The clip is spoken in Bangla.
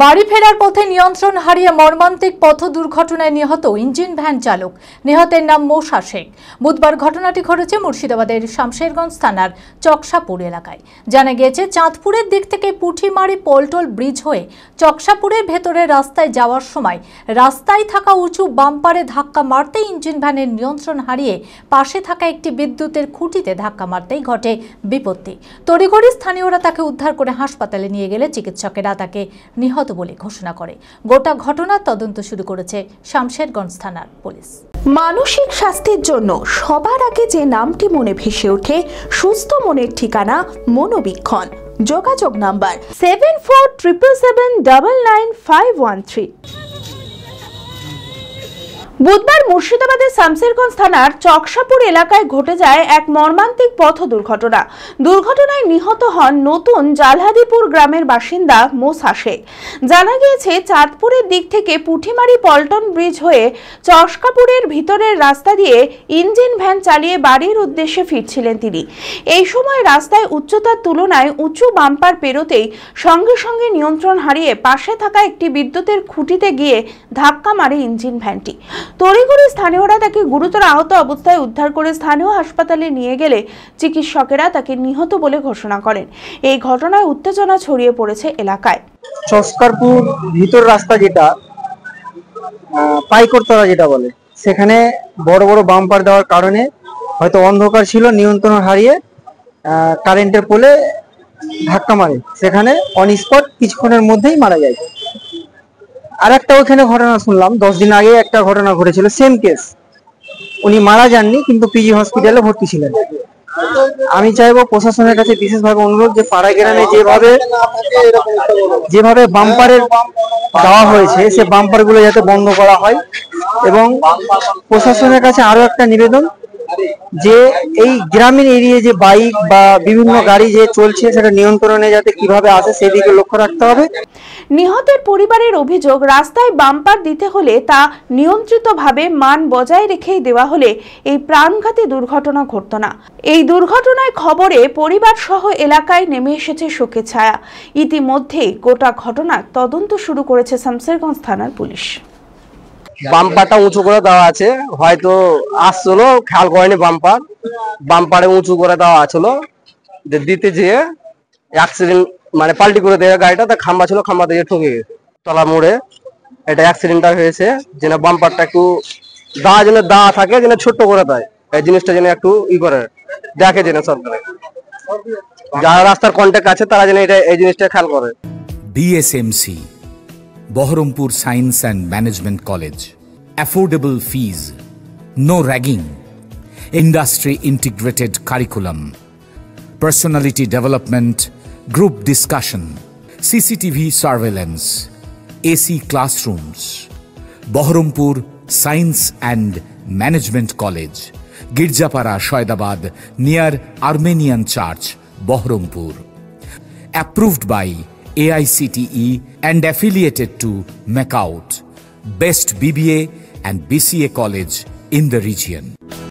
বাড়ি ফেরার পথে নিয়ন্ত্রণ হারিয়ে মর্মান্তিক পথ দুর্ঘটনায় নিহত ইঞ্জিন ভ্যান চালক। নিহতের নাম মোসা শেখ। বুধবার ঘটনাটি ঘটেছে মুর্শিদাবাদের শামশেরগঞ্জ থানার চকসাপুর এলাকায়। জানা গিয়েছে, চাঁদপুরের দিক থেকে পুঠিমারি পল্টল ব্রিজ হয়ে চকসাপুরের ভেতরে রাস্তায় যাওয়ার সময় রাস্তায় থাকা উঁচু বাম্পারে ধাক্কা মারতে ইঞ্জিন ভ্যানের নিয়ন্ত্রণ হারিয়ে পাশে থাকা একটি বিদ্যুতের খুঁটিতে ধাক্কা মারতেই ঘটে বিপত্তি। তড়িঘড়ি স্থানীয়রা তাকে উদ্ধার করে হাসপাতালে নিয়ে গেলে চিকিৎসকেরা তাকে নিহত বলে ঘোষণা করে। গোটা ঘটনার তদন্ত শুরু করেছে শামশেরগঞ্জ থানার পুলিশ। মানসিক স্বাস্থ্যের জন্য সবার আগে যে নামটি মনে ভেসে ওঠে, সুস্থ মনের ঠিকানা মনোবীক্ষণ। যোগাযোগ নাম্বার 7477799513। বুধবার মুর্শিদাবাদের শামশেরগঞ্জ থানার চকসাপুর এলাকায় ঘটে যায় এক মর্মান্তিক পথ দুর্ঘটনা। দুর্ঘটনায় নিহত হন নতুন জালহাদিপুর গ্রামের বাসিন্দা মোসা শেখ। জানা গিয়েছে, চাঁদপুরের দিক থেকে পুঠিমারি পল্টন ব্রিজ হয়ে চকসাপুরের ভিতরের রাস্তা দিয়ে ইঞ্জিন ভ্যান চালিয়ে বাড়ির উদ্দেশ্যে ফিরছিলেন তিনি। এই সময় রাস্তায় উচ্চতার তুলনায় উঁচু বাম্পার পেরোতেই সঙ্গে সঙ্গে নিয়ন্ত্রণ হারিয়ে পাশে থাকা একটি বিদ্যুতের খুঁটিতে গিয়ে ধাক্কা মারে ইঞ্জিন ভ্যানটি। তড়িঘড়ি স্থানীয়রা তাকে গুরুতর আহত অবস্থায় উদ্ধার করে স্থানীয় হাসপাতালে নিয়ে গেলে চিকিৎসকেরা তাকে নিহত বলে ঘোষণা করেন। এই ঘটনায় উত্তেজনা ছড়িয়ে পড়েছে এলাকায়। চকসাপুর ভিতর রাস্তা যেটা পাইকরতলা যেটা বলে, সেখানে বড় বড় বাম্পার দেওয়ার কারণে হয়তো অন্ধকার ছিল, নিয়ন্ত্রণ হারিয়ে কারেন্টের পোলে ধাক্কা মারে, সেখানে অন স্পট কিছুক্ষণের মধ্যেই মারা যায়। আর একটা ওখানে ঘটনা শুনলাম, 10 দিন আগে একটা ঘটনা ঘটেছিল, সেম কেস। উনি মারা যাননি, কিন্তু পিজি হসপিটালে ভর্তি ছিলেন। আমি চাইবো প্রশাসনের কাছে বিশেষভাবে অনুরোধ, যে পাড়া গ্রামে যেভাবে বাম্পারের দেওয়া হয়েছে, সে বাম্পার গুলো যাতে বন্ধ করা হয়। এবং প্রশাসনের কাছে আরো একটা নিবেদন, যে এই গ্রামীণ এরিয়ায় যে বাইক বা বিভিন্ন গাড়ি যে চলছে, সেটা নিয়ন্ত্রণে যাতে কিভাবে আসে সেদিকে লক্ষ্য রাখতে হবে। নিহতের পরিবারের অভিযোগ, রাস্তায় বাম্পার দিতে হলে তা নিয়ন্ত্রিতভাবে মান বজায় রেখেই দেওয়া হলে এই প্রাণঘাতী দুর্ঘটনা ঘটত না। এই দুর্ঘটনায় খবরে পরিবার সহ এলাকায় নেমে এসেছে শোকের ছায়া। ইতিমধ্যেই গোটা ঘটনার তদন্ত শুরু করেছে শামশেরগঞ্জ থানার পুলিশ। বাম্পারটা উঁচু করে দেওয়া আছে, হয়তো আসছিল, খেয়াল করেনি বাম্পারে উঁচু করে দেওয়া আছিল, দিতে যেয়ে অ্যাক্সিডেন্ট মানে পাল্টি করে দেওয়া গাড়িটা, তা খাম্বা ছিল, খাম্বা দিয়ে ঠকে গেছে তলা মোড়ে। এটা অ্যাক্সিডেন্টটা হয়েছে, যেন বাম্পারটা একটু দা থাকে, যেন ছোট্ট করে দেয়, এই জিনিসটা যেন একটু করে দেখে, যেন সরকারে যারা রাস্তার কন্ট্যাক্ট আছে তারা যেন এই জিনিসটা খেয়াল করে। BSMC Baharampur Science and Management College. Affordable fees, no ragging, industry integrated curriculum, personality development, group discussion, CCTV surveillance, AC classrooms. Baharampur Science and Management College, Girjapara, Shoydabad, near Armenian Church, Baharampur. Approved by AICTE and affiliated to MACAUT, best BBA and BCA college in the region.